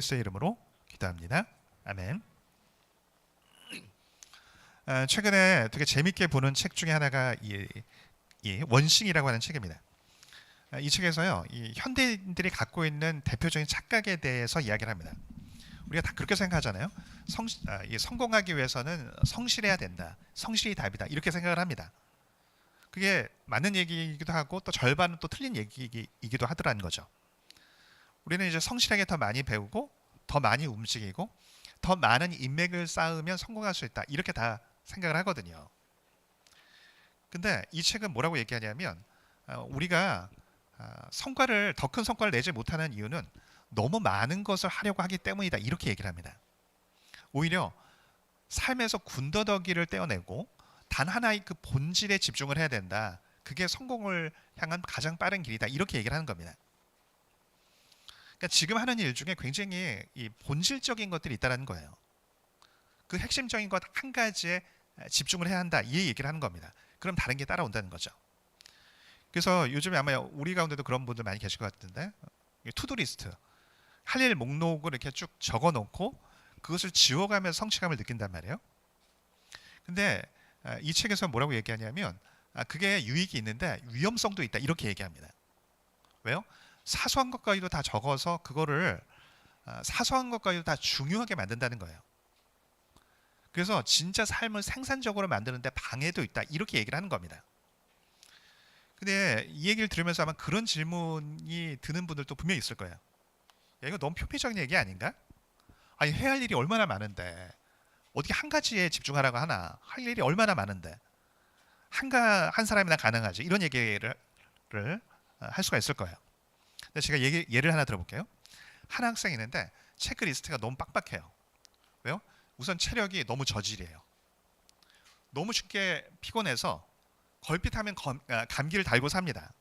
그리스도의 이름으로 기도합니다. 아멘. 최근에 되게 재밌게 보는 책 중에 하나가 이 원싱이라고 하는 책입니다. 이 책에서요, 이 현대인들이 갖고 있는 대표적인 착각에 대해서 이야기를 합니다. 우리가 다 그렇게 생각하잖아요. 성공하기 위해서는 성실해야 된다. 성실이 답이다. 이렇게 생각을 합니다. 그게 맞는 얘기이기도 하고 또 절반은 또 틀린 얘기이기도 하더라는 거죠. 우리는 이제 성실하게 더 많이 배우고 더 많이 움직이고 더 많은 인맥을 쌓으면 성공할 수 있다. 이렇게 다 생각을 하거든요. 근데 이 책은 뭐라고 얘기하냐면 우리가 성과를 더 큰 성과를 내지 못하는 이유는 너무 많은 것을 하려고 하기 때문이다. 이렇게 얘기를 합니다. 오히려 삶에서 군더더기를 떼어내고 단 하나의 그 본질에 집중을 해야 된다. 그게 성공을 향한 가장 빠른 길이다. 이렇게 얘기를 하는 겁니다. 그러니까 지금 하는 일 중에 굉장히 이 본질적인 것들이 있다는 거예요. 그 핵심적인 것 한 가지에 집중을 해야 한다. 이 얘기를 하는 겁니다. 그럼 다른 게 따라온다는 거죠. 그래서 요즘에 아마 우리 가운데도 그런 분들 많이 계실 것 같은데 투두리스트, 할 일 목록을 이렇게 쭉 적어놓고 그것을 지워가면서 성취감을 느낀단 말이에요. 근데 이 책에서 뭐라고 얘기하냐면 그게 유익이 있는데 위험성도 있다. 이렇게 얘기합니다. 왜요? 사소한 것까지도 다 적어서 그거를 사소한 것까지도 다 중요하게 만든다는 거예요. 그래서 진짜 삶을 생산적으로 만드는데 방해도 있다. 이렇게 얘기를 하는 겁니다. 근데 이 얘기를 들으면서 아마 그런 질문이 드는 분들도 분명히 있을 거예요. 야, 이거 너무 표피적인 얘기 아닌가? 아니, 해야 할 일이 얼마나 많은데 어떻게 한 가지에 집중하라고 하나? 할 일이 얼마나 많은데 한 사람이나 가능하지? 이런 얘기를 할 수가 있을 거예요. 근데 제가 예를 하나 들어볼게요. 한 학생이 있는데 체크리스트가 너무 빡빡해요. 왜요? 우선 체력이 너무 저질이에요. 너무 쉽게 피곤해서 걸핏하면 감기를 달고 삽니다.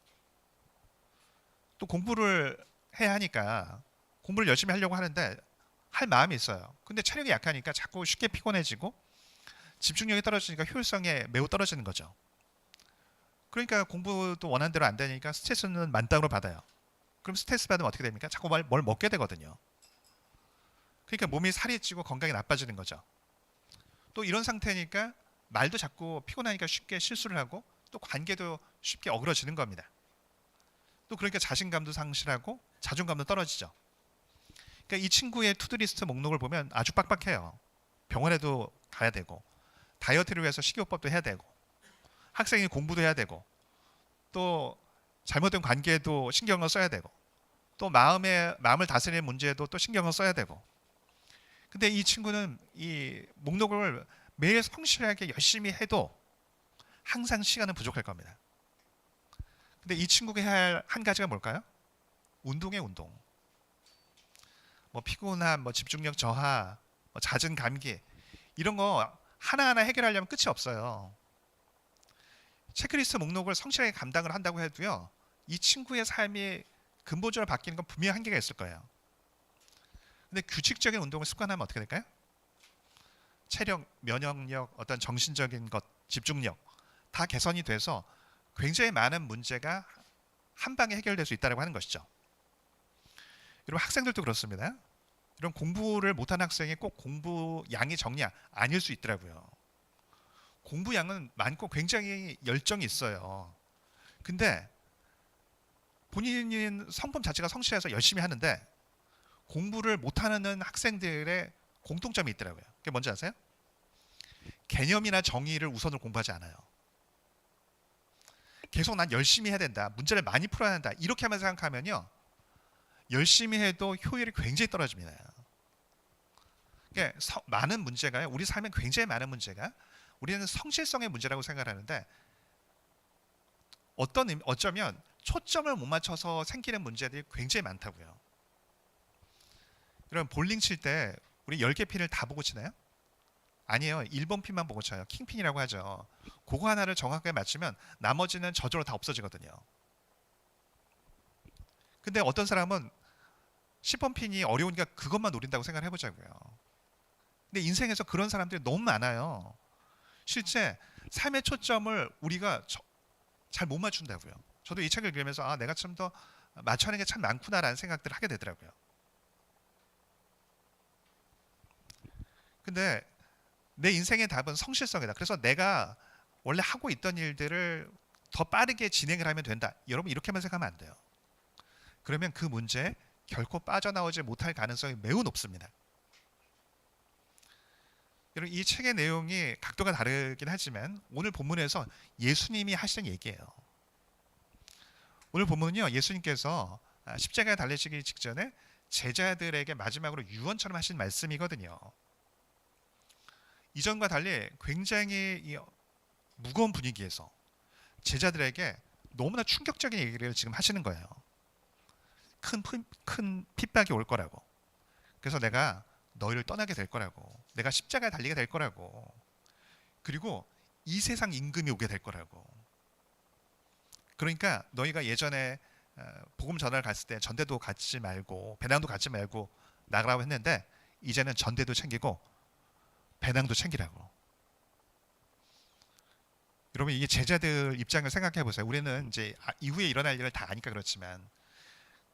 또 공부를 해야 하니까 공부를 열심히 하려고 하는데 할 마음이 있어요. 근데 체력이 약하니까 자꾸 쉽게 피곤해지고 집중력이 떨어지니까 효율성이 매우 떨어지는 거죠. 그러니까 공부도 원하는 대로 안 되니까 스트레스는 만땅으로 받아요. 그럼 스트레스 받으면 어떻게 됩니까? 자꾸 뭘 먹게 되거든요. 그러니까 몸이 살이 찌고 건강이 나빠지는 거죠. 또 이런 상태니까 말도 자꾸 피곤하니까 쉽게 실수를 하고 또 관계도 쉽게 어그러지는 겁니다. 또 그러니까 자신감도 상실하고 자존감도 떨어지죠. 그러니까 이 친구의 투두리스트 목록을 보면 아주 빡빡해요. 병원에도 가야 되고 다이어트를 위해서 식이요법도 해야 되고 학생이 공부도 해야 되고 또 잘못된 관계에도 신경을 써야 되고 또 마음을 다스리는 문제에도 또 신경을 써야 되고. 근데 이 친구는 이 목록을 매일 성실하게 열심히 해도 항상 시간은 부족할 겁니다. 근데 이 친구가 해야 할 한 가지가 뭘까요? 운동이에요, 운동. 뭐 피곤함, 뭐 집중력 저하, 뭐 잦은 감기 이런 거 하나하나 해결하려면 끝이 없어요. 체크리스트 목록을 성실하게 감당을 한다고 해도요, 이 친구의 삶이 근본적으로 바뀌는 건 분명히 한계가 있을 거예요. 근데 규칙적인 운동을 습관하면 어떻게 될까요? 체력, 면역력, 어떤 정신적인 것, 집중력 다 개선이 돼서 굉장히 많은 문제가 한 방에 해결될 수 있다고 하는 것이죠. 여러분 학생들도 그렇습니다. 이런 공부를 못하는 학생이 꼭 공부 양이 적냐? 아닐 수 있더라고요. 공부 양은 많고 굉장히 열정이 있어요. 근데 본인은 성품 자체가 성실해서 열심히 하는데 공부를 못하는 학생들의 공통점이 있더라고요. 그게 뭔지 아세요? 개념이나 정의를 우선으로 공부하지 않아요. 계속 난 열심히 해야 된다. 문제를 많이 풀어야 한다. 이렇게 하면서 생각하면요. 열심히 해도 효율이 굉장히 떨어집니다. 그러니까 많은 문제가요. 우리 삶에 굉장히 많은 문제가 우리는 성실성의 문제라고 생각하는데 어쩌면 초점을 못 맞춰서 생기는 문제들이 굉장히 많다고요. 여러분 볼링 칠 때 우리 10개 핀을 다 보고 치나요? 아니에요. 1번 핀만 보고 쳐요. 킹핀이라고 하죠. 그거 하나를 정확하게 맞추면 나머지는 저절로 다 없어지거든요. 근데 어떤 사람은 10번 핀이 어려우니까 그것만 노린다고 생각을 해보자고요. 근데 인생에서 그런 사람들이 너무 많아요. 실제 삶의 초점을 우리가 잘 못 맞춘다고요. 저도 이 책을 읽으면서 내가 좀 더 맞춰야 하는 게 참 많구나라는 생각들을 하게 되더라고요. 근데 내 인생의 답은 성실성이다. 그래서 내가 원래 하고 있던 일들을 더 빠르게 진행을 하면 된다. 여러분 이렇게만 생각하면 안 돼요. 그러면 그 문제에 결코 빠져나오지 못할 가능성이 매우 높습니다. 여러분 이 책의 내용이 각도가 다르긴 하지만 오늘 본문에서 예수님이 하시는 얘기예요. 오늘 본문은요, 예수님께서 십자가에 달리시기 직전에 제자들에게 마지막으로 유언처럼 하신 말씀이거든요. 이전과 달리 굉장히 무거운 분위기에서 제자들에게 너무나 충격적인 얘기를 지금 하시는 거예요. 큰 핍박이 올 거라고. 그래서 내가 너희를 떠나게 될 거라고. 내가 십자가에 달리게 될 거라고. 그리고 이 세상 임금이 오게 될 거라고. 그러니까 너희가 예전에 복음 전하러 갔을 때 전대도 갖지 말고 배낭도 갖지 말고 나가라고 했는데 이제는 전대도 챙기고 배낭도 챙기라고. 여러분 이게 제자들 입장을 생각해 보세요. 우리는 이제 이후에 일어날 일을 다 아니까 그렇지만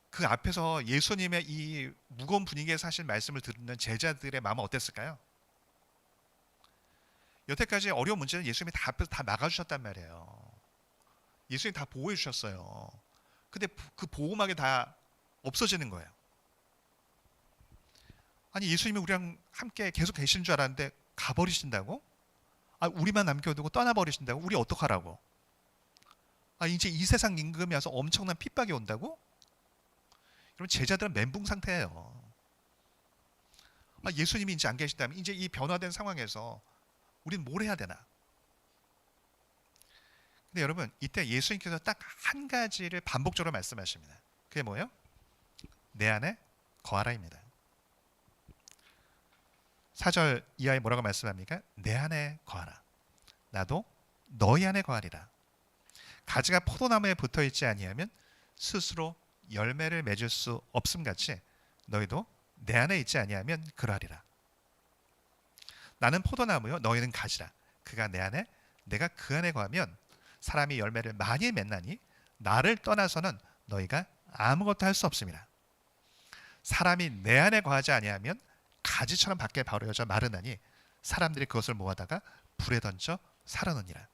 그 앞에서 예수님의 이 무거운 분위기에서 하신 말씀을 듣는 제자들의 마음은 어땠을까요? 여태까지 어려운 문제는 예수님이 다 앞에서 다 막아주셨단 말이에요. 예수님이 다 보호해 주셨어요. 근데 그 보호막이 다 없어지는 거예요. 아니 예수님이 우리랑 함께 계속 계신 줄 알았는데 가버리신다고? 우리만 남겨두고 떠나버리신다고? 우리 어떡하라고? 이제 이 세상 임금이 와서 엄청난 핍박이 온다고? 여러분 제자들은 멘붕 상태예요. 예수님이 이제 안 계신다면 이제 이 변화된 상황에서 우리는 뭘 해야 되나? 근데 여러분 이때 예수님께서 딱 한 가지를 반복적으로 말씀하십니다. 그게 뭐예요? 내 안에 거하라입니다. 4절 이하에 뭐라고 말씀합니까? 내 안에 거하라. 나도 너희 안에 거하리라. 가지가 포도나무에 붙어있지 아니하면 스스로 열매를 맺을 수 없음같이 너희도 내 안에 있지 아니하면 그러하리라. 나는 포도나무요 너희는 가지라. 그가 내 안에 내가 그 안에 거하면 사람이 열매를 많이 맺나니 나를 떠나서는 너희가 아무것도 할 수 없습니다. 사람이 내 안에 거하지 아니하면 가지처럼 밖에 버려져 마르나니 사람들이 그것을 모아다가 불에 던져 사르느니라.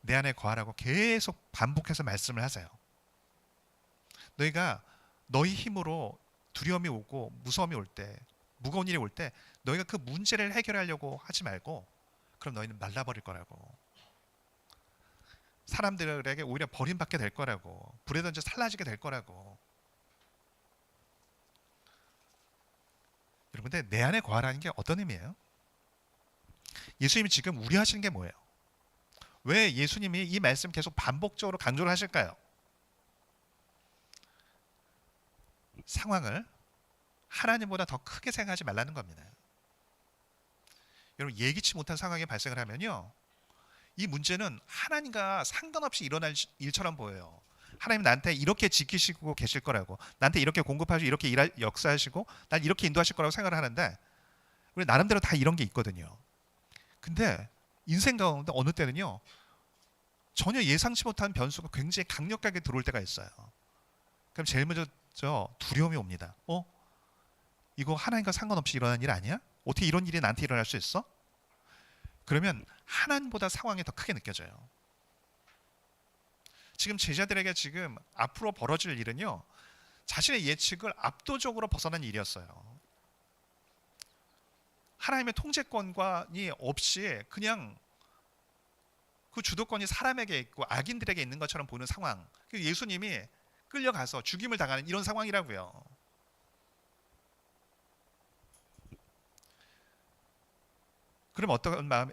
내 안에 거하라고 계속 반복해서 말씀을 하세요. 너희가 너희 힘으로 두려움이 오고 무서움이 올 때, 무거운 일이 올 때 너희가 그 문제를 해결하려고 하지 말고 그럼 너희는 말라버릴 거라고. 사람들에게 오히려 버림받게 될 거라고. 불에 던져 살라지게 될 거라고. 여러분들 내 안에 거하라는 게 어떤 의미예요? 예수님이 지금 우려하시는 게 뭐예요? 왜 예수님이 이 말씀 계속 반복적으로 강조를 하실까요? 상황을 하나님보다 더 크게 생각하지 말라는 겁니다. 여러분 예기치 못한 상황이 발생을 하면요, 이 문제는 하나님과 상관없이 일어날 일처럼 보여요. 하나님 나한테 이렇게 지키시고 계실 거라고, 나한테 이렇게 공급하시고 이렇게 역사하시고 난 이렇게 인도하실 거라고 생각을 하는데 우리 나름대로 다 이런 게 있거든요. 근데 인생 가운데 어느 때는요 전혀 예상치 못한 변수가 굉장히 강력하게 들어올 때가 있어요. 그럼 제일 먼저 두려움이 옵니다. 이거 하나님과 상관없이 일어난 일 아니야? 어떻게 이런 일이 나한테 일어날 수 있어? 그러면 하나님보다 상황이 더 크게 느껴져요. 지금 제자들에게 지금 앞으로 벌어질 일은요 자신의 예측을 압도적으로 벗어난 일이었어요. 하나님의 통제권이 없이 그냥 그 주도권이 사람에게 있고 악인들에게 있는 것처럼 보이는 상황. 예수님이 끌려가서 죽임을 당하는 이런 상황이라고요. 그럼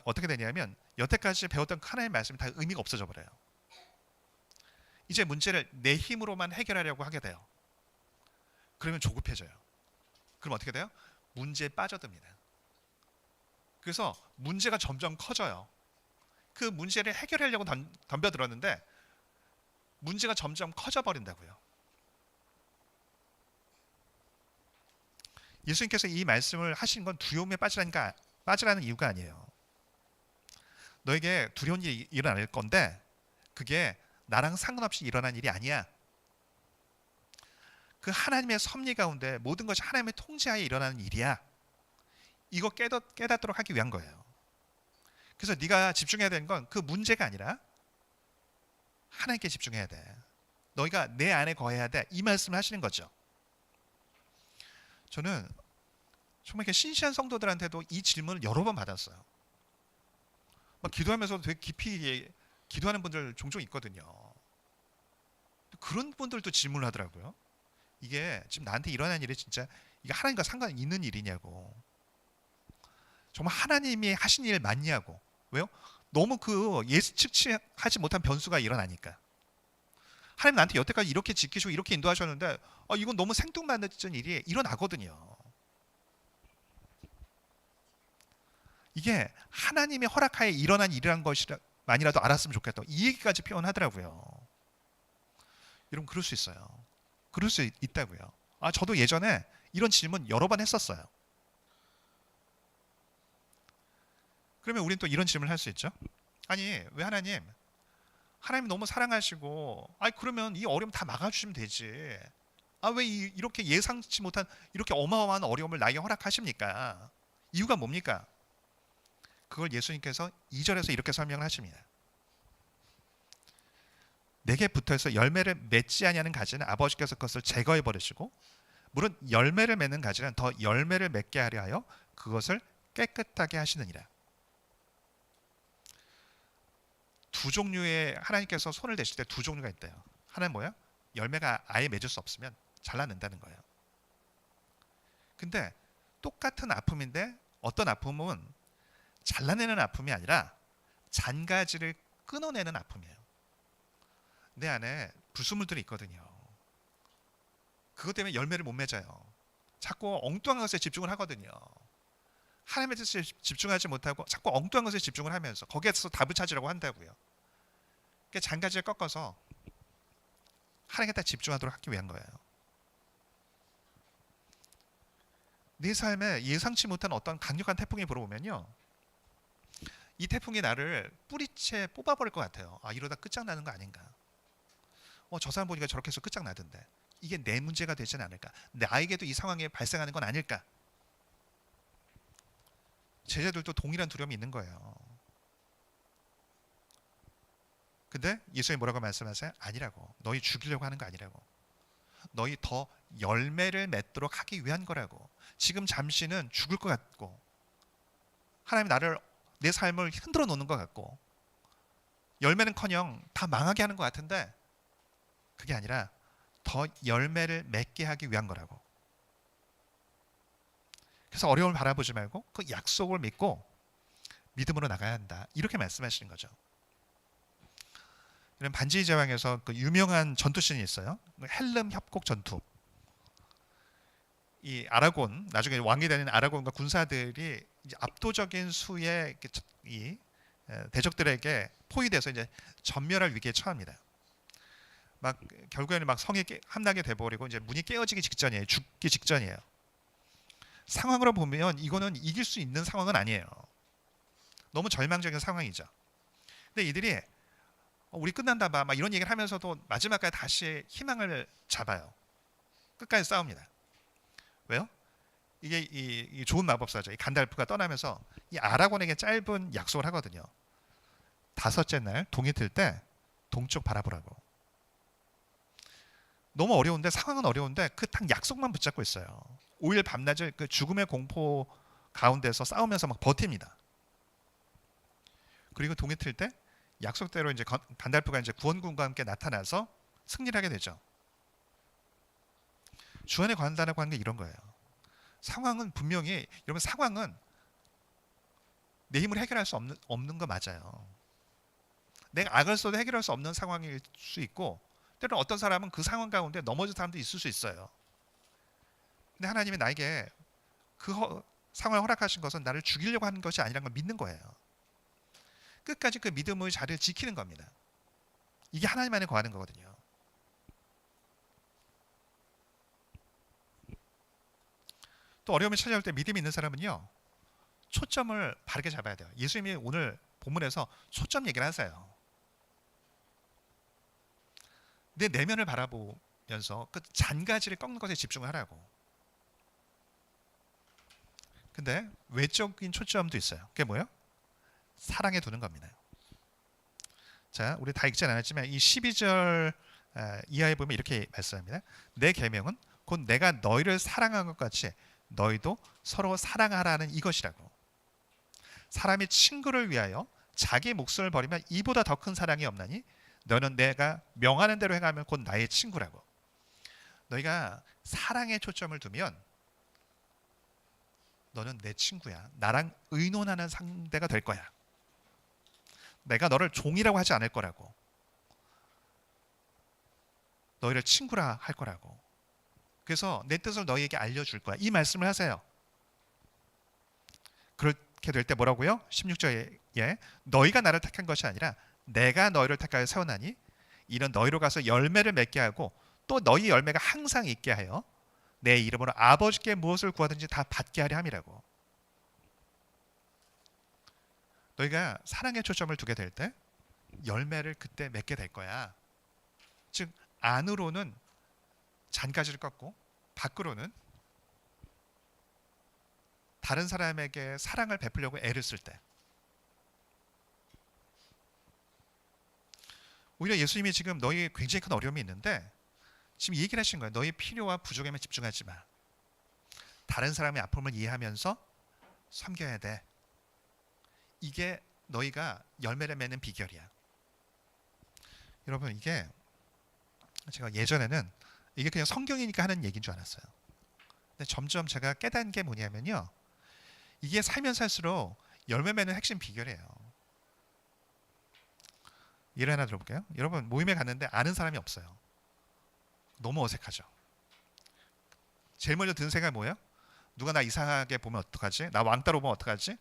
어떻게 되냐면 여태까지 배웠던 하나님의 말씀이 다 의미가 없어져 버려요. 이제 문제를 내 힘으로만 해결하려고 하게 돼요. 그러면 조급해져요. 그럼 어떻게 돼요? 문제에 빠져듭니다. 그래서 문제가 점점 커져요. 그 문제를 해결하려고 덤벼들었는데 문제가 점점 커져 버린다고요. 예수님께서 이 말씀을 하신 건 두려움에 빠지라는 이유가 아니에요. 너에게 두려운 일이 일어날 건데 그게 나랑 상관없이 일어난 일이 아니야. 그 하나님의 섭리 가운데 모든 것이 하나님의 통제하에 일어나는 일이야. 이거 깨닫도록 하기 위한 거예요. 그래서 네가 집중해야 되는 건 그 문제가 아니라 하나님께 집중해야 돼. 너희가 내 안에 거해야 돼. 이 말씀을 하시는 거죠. 저는 정말 이렇게 신시한 성도들한테도 이 질문을 여러 번 받았어요. 막 기도하면서도 되게 깊이 기도하는 분들 종종 있거든요. 그런 분들도 질문을 하더라고요. 이게 지금 나한테 일어난 일이 진짜 이게 하나님과 상관 있는 일이냐고. 정말 하나님이 하신 일 맞냐고. 왜요? 너무 그 예측하지 못한 변수가 일어나니까. 하나님 나한테 여태까지 이렇게 지키시고 이렇게 인도하셨는데 이건 너무 생뚱맞은 일이 일어나거든요. 이게 하나님의 허락하에 일어난 일이란 것만이라도 알았으면 좋겠다. 이 얘기까지 표현하더라고요. 여러분 그럴 수 있어요. 그럴 수 있다고요. 저도 예전에 이런 질문 여러 번 했었어요. 그러면 우리는 또 이런 질문을 할 수 있죠. 아니 왜 하나님 너무 사랑하시고 그러면 이 어려움 다 막아주시면 되지. 왜 이렇게 예상치 못한 이렇게 어마어마한 어려움을 나에게 허락하십니까? 이유가 뭡니까? 그걸 예수님께서 2절에서 이렇게 설명을 하십니다. 내게 붙어서 열매를 맺지 아니하는 가지는 아버지께서 그것을 제거해 버리시고 물은 열매를 맺는 가지는 더 열매를 맺게 하려 하여 그것을 깨끗하게 하시느니라. 두 종류의 하나님께서 손을 대실 때 두 종류가 있대요. 하나는 뭐야? 열매가 아예 맺을 수 없으면 잘라낸다는 거예요. 근데 똑같은 아픔인데 어떤 아픔은 잘라내는 아픔이 아니라 잔가지를 끊어내는 아픔이에요. 내 안에 불순물들이 있거든요. 그것 때문에 열매를 못 맺어요. 자꾸 엉뚱한 것에 집중을 하거든요. 하나님의 뜻에 집중하지 못하고 자꾸 엉뚱한 것에 집중을 하면서 거기에서 답을 찾으려고 한다고요. 그러니까 잔가지를 꺾어서 하나님께 집중하도록 하기 위한 거예요. 네 삶에 예상치 못한 어떤 강력한 태풍이 불어오면요. 이 태풍이 나를 뿌리채 뽑아버릴 것 같아요. 이러다 끝장나는 거 아닌가. 저 사람 보니까 저렇게 해서 끝장나던데. 이게 내 문제가 되지는 않을까. 나에게도 이 상황이 발생하는 건 아닐까. 제자들도 동일한 두려움이 있는 거예요. 근데 예수님이 뭐라고 말씀하세요? 아니라고. 너희 죽이려고 하는 거 아니라고. 너희 더 열매를 맺도록 하기 위한 거라고. 지금 잠시는 죽을 것 같고 하나님이 내 삶을 흔들어 놓는 것 같고 열매는커녕 다 망하게 하는 것 같은데 그게 아니라 더 열매를 맺게 하기 위한 거라고. 그래서 어려움을 바라보지 말고 그 약속을 믿고 믿음으로 나가야 한다. 이렇게 말씀하시는 거죠. 이런 반지의 제왕에서 그 유명한 전투씬이 있어요. 헬름 협곡 전투. 이 아라곤 나중에 왕이 되는 아라곤과 군사들이 이제 압도적인 수의 이 대적들에게 포위돼서 이제 전멸할 위기에 처합니다. 막 결국에는 막 성이 함락이 돼버리고 이제 문이 깨어지기 직전이에요. 죽기 직전이에요. 상황으로 보면 이거는 이길 수 있는 상황은 아니에요. 너무 절망적인 상황이죠. 근데 이들이 우리 끝난다 봐 막 이런 얘기를 하면서도 마지막까지 다시 희망을 잡아요. 끝까지 싸웁니다. 왜요? 이게 이 좋은 마법사죠. 이 간달프가 떠나면서 이 아라곤에게 짧은 약속을 하거든요. 5째 날 동이 틀 때 동쪽 바라보라고. 너무 어려운데 상황은 어려운데 그 딱 약속만 붙잡고 있어요. 5일 밤낮을 그 죽음의 공포 가운데서 싸우면서 막 버팁니다. 그리고 동이 틀 때 약속대로 이제 간달프가 이제 구원군과 함께 나타나서 승리를 하게 되죠. 주안에 관한다라고 하는 게 이런 거예요. 상황은 분명히 여러분 상황은 내 힘으로 해결할 수 없는 거 맞아요. 내가 악을 써도 해결할 수 없는 상황일 수 있고 때로는 어떤 사람은 그 상황 가운데 넘어진 사람도 있을 수 있어요. 근데 하나님이 나에게 그 상황을 허락하신 것은 나를 죽이려고 하는 것이 아니라는 걸 믿는 거예요. 끝까지 그 믿음의 자리를 지키는 겁니다. 이게 하나님 안에 거하는 거거든요. 또 어려움이 찾아올 때 믿음이 있는 사람은요. 초점을 바르게 잡아야 돼요. 예수님이 오늘 본문에서 초점 얘기를 하세요. 내 내면을 바라보면서 그 잔가지를 꺾는 것에 집중을 하라고. 그런데 외적인 초점도 있어요. 그게 뭐예요? 사랑에 두는 겁니다. 자, 우리 다 읽진 않았지만 이 12절 이하에 보면 이렇게 말씀합니다. 내 계명은 곧 내가 너희를 사랑한 것 같이 너희도 서로 사랑하라는 이것이라고. 사람이 친구를 위하여 자기 목숨을 버리면 이보다 더 큰 사랑이 없나니 너는 내가 명하는 대로 행하면 곧 나의 친구라고. 너희가 사랑에 초점을 두면 너는 내 친구야. 나랑 의논하는 상대가 될 거야. 내가 너를 종이라고 하지 않을 거라고. 너희를 친구라 할 거라고. 그래서 내 뜻을 너희에게 알려줄 거야. 이 말씀을 하세요. 그렇게 될 때 뭐라고요? 16절에 너희가 나를 택한 것이 아니라 내가 너희를 택하여 세워나니 이는 너희로 가서 열매를 맺게 하고 또 너희 열매가 항상 있게 하여 내 이름으로 아버지께 무엇을 구하든지 다 받게 하려 함이라고. 너희가 사랑의 초점을 두게 될 때 열매를 그때 맺게 될 거야. 즉 안으로는 잔가지를 꺾고 밖으로는 다른 사람에게 사랑을 베풀려고 애를 쓸 때. 오히려 예수님이 지금 너희에 굉장히 큰 어려움이 있는데 지금 이 얘기를 하신 거예요. 너희 필요와 부족에만 집중하지 마. 다른 사람의 아픔을 이해하면서 섬겨야 돼. 이게 너희가 열매를 맺는 비결이야. 여러분, 이게 제가 예전에는 이게 그냥 성경이니까 하는 얘기인 줄 알았어요. 근데 점점 제가 깨닫는 게 뭐냐면요, 이게 살면 살수록 열매 맺는 핵심 비결이에요. 예를 하나 들어볼게요. 여러분, 모임에 갔는데 아는 사람이 없어요. 너무 어색하죠. 제일 먼저 드는 생각이 뭐예요? 누가 나 이상하게 보면 어떡하지? 나 왕따로 보면 어떡하지?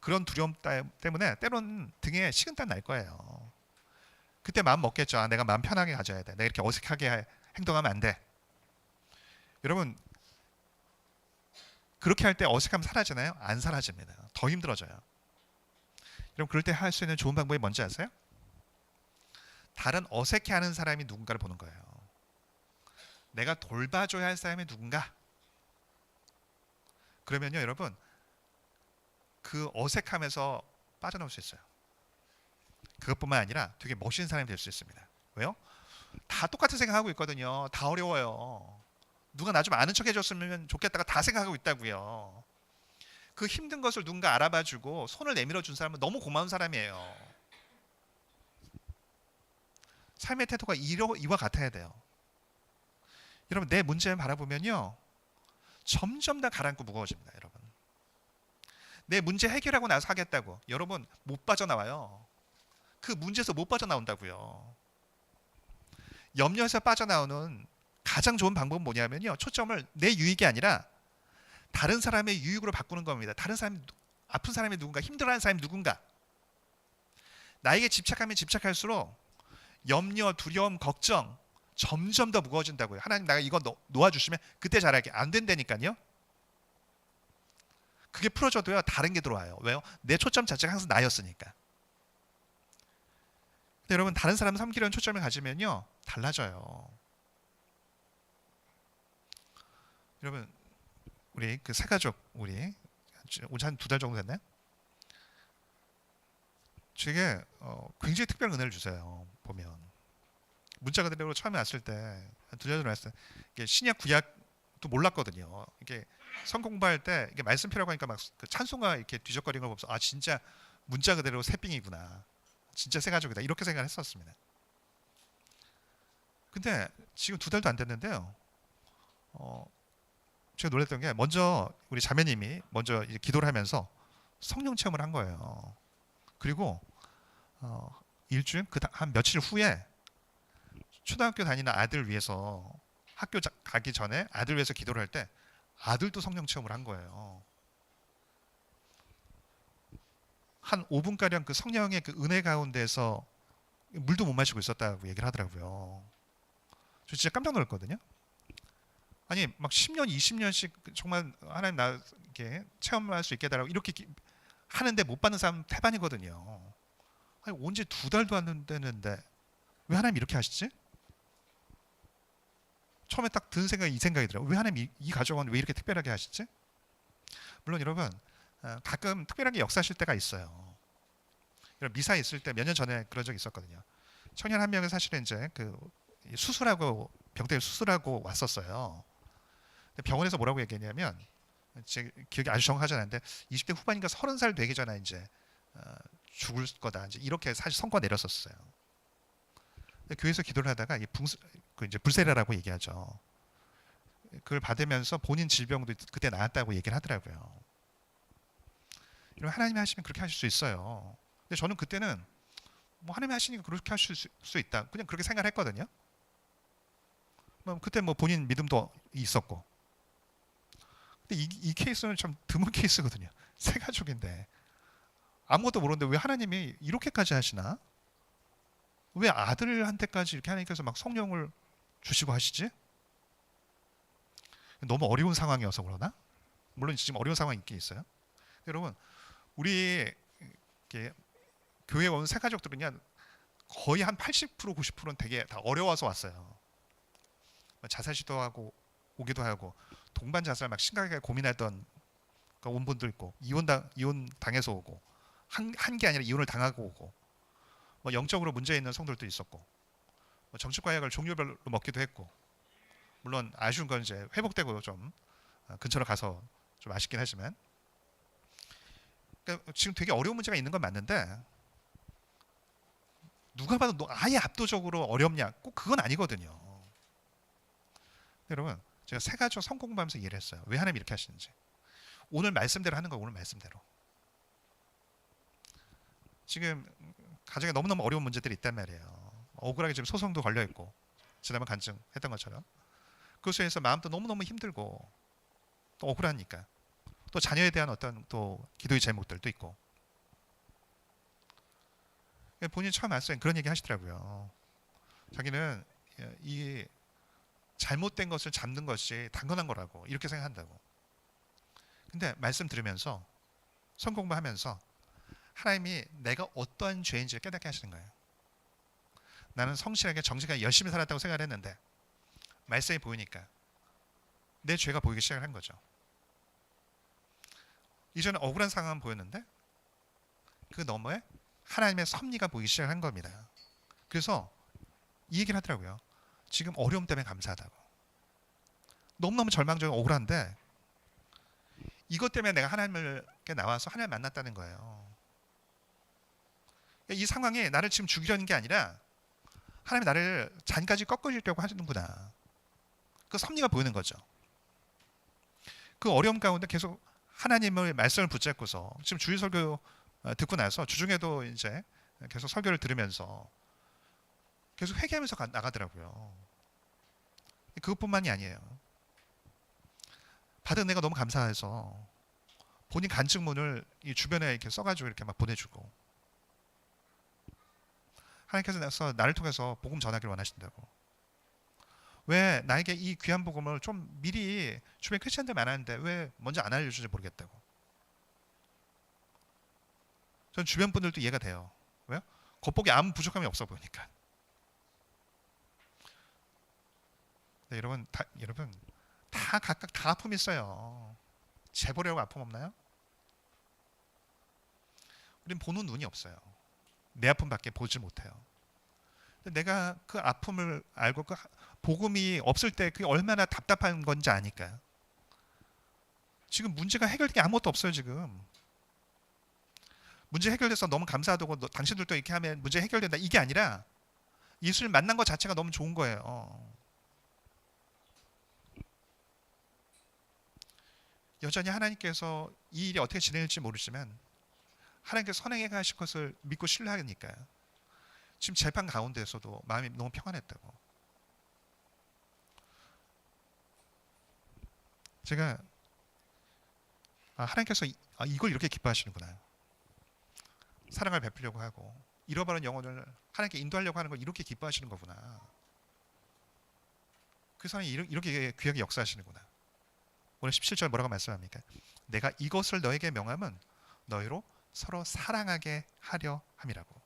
그런 두려움 때문에 때로는 등에 식은땀 날 거예요. 그때 마음 먹겠죠. 아, 내가 마음 편하게 가져야 돼. 내가 이렇게 어색하게 행동하면 안 돼. 여러분, 그렇게 할 때 어색함 사라지나요? 안 사라집니다. 더 힘들어져요. 여러분, 그럴 때 할 수 있는 좋은 방법이 뭔지 아세요? 다른 어색해하는 사람이 누군가를 보는 거예요. 내가 돌봐줘야 할 사람이 누군가. 그러면요, 여러분, 그 어색함에서 빠져나올 수 있어요. 그것뿐만 아니라 되게 멋있는 사람이 될 수 있습니다. 왜요? 다 똑같은 생각하고 있거든요. 다 어려워요. 누가 나 좀 아는 척 해줬으면 좋겠다가 다 생각하고 있다고요. 그 힘든 것을 누군가 알아봐주고 손을 내밀어 준 사람은 너무 고마운 사람이에요. 삶의 태도가 이와 같아야 돼요. 여러분, 내 문제를 바라보면요, 점점 더 가라앉고 무거워집니다. 여러분, 내 문제 해결하고 나서 하겠다고 여러분 못 빠져나와요. 그 문제에서 못 빠져나온다고요. 염려에서 빠져나오는 가장 좋은 방법은 뭐냐면요, 초점을 내 유익이 아니라 다른 사람의 유익으로 바꾸는 겁니다. 다른 사람이, 아픈 사람이 누군가, 힘들어하는 사람이 누군가. 나에게 집착하면 집착할수록 염려, 두려움, 걱정 점점 더 무거워진다고요. 하나님, 나가 이거 놓아주시면 그때 잘할게. 안 된다니까요. 그게 풀어져도요, 다른 게 들어와요. 왜요? 내 초점 자체가 항상 나였으니까. 근데 여러분, 다른 사람 섬기려는 초점을 가지면요, 달라져요. 여러분, 우리 그 세 가족, 우리 온지 한 2달 정도 됐나요? 제게 굉장히 특별한 은혜를 주세요. 보면 문자 그대로 처음에 왔을 때, 한 2달 전에 왔을 때, 이게 신약 구약도 몰랐거든요. 이게 성 공부할 때 이게 말씀 필요하고 하니까 막 그 찬송가 이렇게 뒤적거리는 걸 보면서, 아, 진짜 문자 그대로 새삥이구나, 진짜 새 가족이다, 이렇게 생각을 했었습니다. 근데 지금 2달도 안 됐는데요, 제가 놀랐던 게, 먼저 우리 자매님이 먼저 이제 기도를 하면서 성령 체험을 한 거예요. 그리고 일주일 한 며칠 후에 초등학교 다니는 아들 위해서, 학교 가기 전에 아들 위해서 기도를 할 때 아들도 성령 체험을 한 거예요. 한 5분가량 그 성령의 그 은혜 가운데서 물도 못 마시고 있었다고 얘기를 하더라고요. 저 진짜 깜짝 놀랐거든요. 아니, 막 10년, 20년씩 정말 하나님 나 이렇게 체험할 수 있게 해달라고 이렇게 하는데 못 받는 사람 태반이거든요. 아니, 언제 2달도 안 됐는데 왜 하나님 이렇게 하시지? 처음에 딱 든 생각이 이 생각이더라고요. 왜 하나님 이 가정은 왜 이렇게 특별하게 하시지? 물론 여러분 가끔 특별하게 역사하실 때가 있어요. 여러분 미사에 있을 때 몇 년 전에 그런 적이 있었거든요. 청년 한 명이 사실은 이제 그 수술하고 병원에 수술하고 왔었어요. 근데 병원에서 뭐라고 얘기했냐면 제 기억이 아주 정확하지 않은데 20대 후반인가 30살 되기 전에 이제 어, 죽을 거다 이제 이렇게 사실 선고가 내렸었어요. 근데 교회에서 기도를 하다가 그 이제 불세례라고 얘기하죠. 그걸 받으면서 본인 질병도 그때 나았다고 얘기를 하더라고요. 이런 하나님이 하시면 그렇게 하실 수 있어요. 근데 저는 그때는 뭐 하나님이 하시니까 그렇게 하실 수 있다. 그냥 그렇게 생각을 했거든요. 그때 뭐 본인 믿음도 있었고. 근데 이 케이스는 참 드문 케이스거든요. 세 가족인데 아무것도 모르는데 왜 하나님이 이렇게까지 하시나? 왜 아들한테까지 이렇게 하나님께서 막 성령을 주시고 하시지? 너무 어려운 상황이어서 그러나? 물론 지금 어려운 상황이 있긴 있어요. 여러분, 우리 이렇게 교회 온 새 가족들은요, 거의 한 80% 90%는 되게 다 어려워서 왔어요. 자살 시도하고 오기도 하고 동반 자살 막 심각하게 고민하던 온 분도 있고 이혼 당해서 오고 한 게 아니라 이혼을 당하고 오고 뭐 영적으로 문제 있는 성도들도 있었고 뭐 정신과 약을 종류별로 먹기도 했고 물론 아쉬운 건 이제 회복되고 좀 근처로 가서 좀 아쉽긴 하지만 그러니까 지금 되게 어려운 문제가 있는 건 맞는데 누가 봐도 아예 압도적으로 어렵냐 꼭 그건 아니거든요. 여러분 제가 세 가지 성공 공부하면서 이해를 했어요. 왜 하나님이 이렇게 하시는지. 오늘 말씀대로 하는 거예요. 오늘 말씀대로. 지금 가정에 너무너무 어려운 문제들이 있단 말이에요. 억울하게 지금 소송도 걸려있고 지난번 간증했던 것처럼 그 속에서 마음도 너무너무 힘들고 또 억울하니까 또 자녀에 대한 어떤 또 기도의 제목들도 있고 본인이 처음 왔을 때 그런 얘기 하시더라고요. 자기는 이 잘못된 것을 잡는 것이 당연한 거라고 이렇게 생각한다고. 근데 말씀 들으면서 성공부하면서 하나님이 내가 어떠한 죄인지를 깨닫게 하시는 거예요. 나는 성실하게 정직하게 열심히 살았다고 생각을 했는데 말씀이 보이니까 내 죄가 보이기 시작을 한 거죠. 이전에 억울한 상황은 보였는데 그 너머에 하나님의 섭리가 보이기 시작한 겁니다. 그래서 이 얘기를 하더라고요. 지금 어려움 때문에 감사하다고. 너무너무 절망적이고 억울한데 이것 때문에 내가 하나님께 나와서 하나님을 만났다는 거예요. 이 상황이 나를 지금 죽이려는 게 아니라 하나님이 나를 잔까지 꺾으려고 하시는구나. 그 섭리가 보이는 거죠. 그 어려움 가운데 계속 하나님의 말씀을 붙잡고서 지금 주일 설교 듣고 나서 주중에도 이제 계속 설교를 들으면서 계속 회개하면서 나가더라고요. 그것뿐만이 아니에요. 받은 은혜가 너무 감사해서 본인 간증문을 이 주변에 이렇게 써가지고 이렇게 막 보내주고 하나님께서 나를 통해서 복음 전하기를 원하신다고. 왜 나에게 이 귀한 복음을 좀 미리 주변에 크리스천들 많았는데 왜 먼저 안 알려주는지 모르겠다고. 전 주변 분들도 이해가 돼요. 왜요? 겉보기 아무 부족함이 없어 보이니까. 네, 여러분 다 각각 다 아픔이 있어요. 재보려고 아픔 없나요? 우린 보는 눈이 없어요. 내 아픔밖에 보지 못해요. 근데 내가 그 아픔을 알고 그 복음이 없을 때 그게 얼마나 답답한 건지 아니까. 지금 문제가 해결된 게 아무것도 없어요. 지금 문제 해결돼서 너무 감사하다고 당신들도 이렇게 하면 문제 해결된다 이게 아니라 예수를 만난 것 자체가 너무 좋은 거예요. 여전히 하나님께서 이 일이 어떻게 진행될지 모르지만 하나님께서 선행해 가실 것을 믿고 신뢰하니까 지금 재판 가운데서도 마음이 너무 평안했다고. 제가 하나님께서 이걸 이렇게 기뻐하시는구나. 사랑을 베풀려고 하고 잃어버린 영혼을 하나님께 인도하려고 하는 걸 이렇게 기뻐하시는 거구나. 그 사람이 이렇게 귀하게 역사하시는구나. 오늘 17절 뭐라고 말씀합니까? 내가 이것을 너에게 명함은 너희로 서로 사랑하게 하려 함이라고.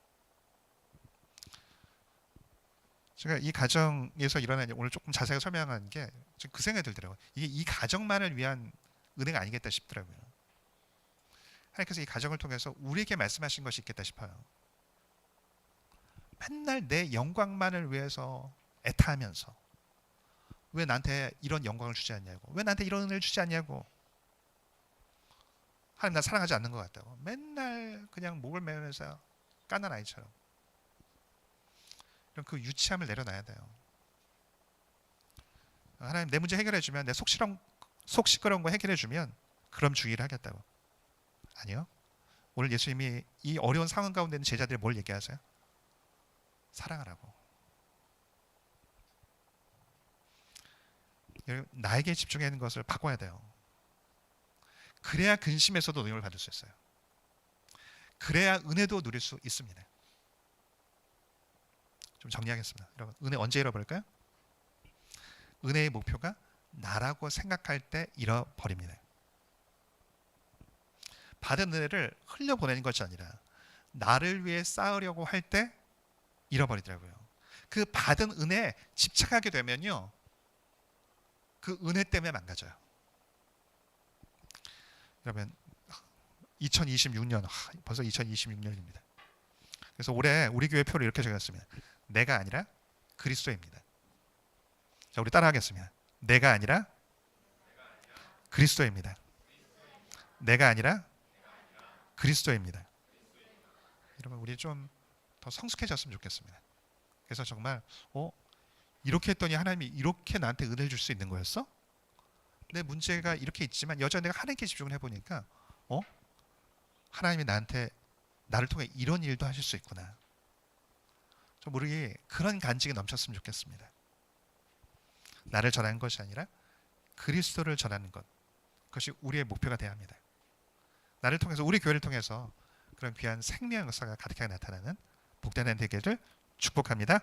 제가 이 가정에서 일어난 오늘 조금 자세하게 설명한 게 그 생각이 들더라고요. 이게 이 가정만을 위한 은혜가 아니겠다 싶더라고요. 하나님께서 이 가정을 통해서 우리에게 말씀하신 것이 있겠다 싶어요. 맨날 내 영광만을 위해서 애타하면서 왜 나한테 이런 영광을 주지 않냐고, 왜 나한테 이런 은혜를 주지 않냐고, 하나님 나 사랑하지 않는 것 같다고 맨날 그냥 목을 메우면서 깐난 아이처럼 이런 그 유치함을 내려놔야 돼요. 하나님 내 문제 해결해 주면, 내 속 시끄러운 거 해결해 주면 그럼 주의를 하겠다고. 아니요. 오늘 예수님이 이 어려운 상황 가운데 있는 제자들이 뭘 얘기하세요? 사랑하라고. 나에게 집중해 있는 것을 바꿔야 돼요. 그래야 근심에서도 능력을 받을 수 있어요. 그래야 은혜도 누릴 수 있습니다. 좀 정리하겠습니다. 여러분, 은혜 언제 잃어버릴까요? 은혜의 목표가 나라고 생각할 때 잃어버립니다. 받은 은혜를 흘려보내는 것이 아니라 나를 위해 쌓으려고 할 때 잃어버리더라고요. 그 받은 은혜에 집착하게 되면요, 그 은혜 때문에 망가져요. 그러면 2026년, 벌써 2026년입니다. 그래서 올해 우리 교회 표를 이렇게 적었습니다. 내가 아니라 그리스도입니다. 자, 우리 따라하겠습니다. 내가 아니라 그리스도입니다. 내가 아니라 그리스도입니다. 여러분, 우리 좀 더 성숙해졌으면 좋겠습니다. 그래서 정말 이렇게 했더니 하나님이 이렇게 나한테 은혜를 줄 수 있는 거였어? 내 문제가 이렇게 있지만 여전히 내가 하나님께 집중을 해보니까 하나님이 나를 통해 이런 일도 하실 수 있구나. 좀 우리 그런 간증이 넘쳤으면 좋겠습니다. 나를 전하는 것이 아니라 그리스도를 전하는 것, 그것이 우리의 목표가 되어야 합니다. 나를 통해서, 우리 교회를 통해서 그런 귀한 생명 역사가 가득하게 나타나는 복된 한 되기를 축복합니다.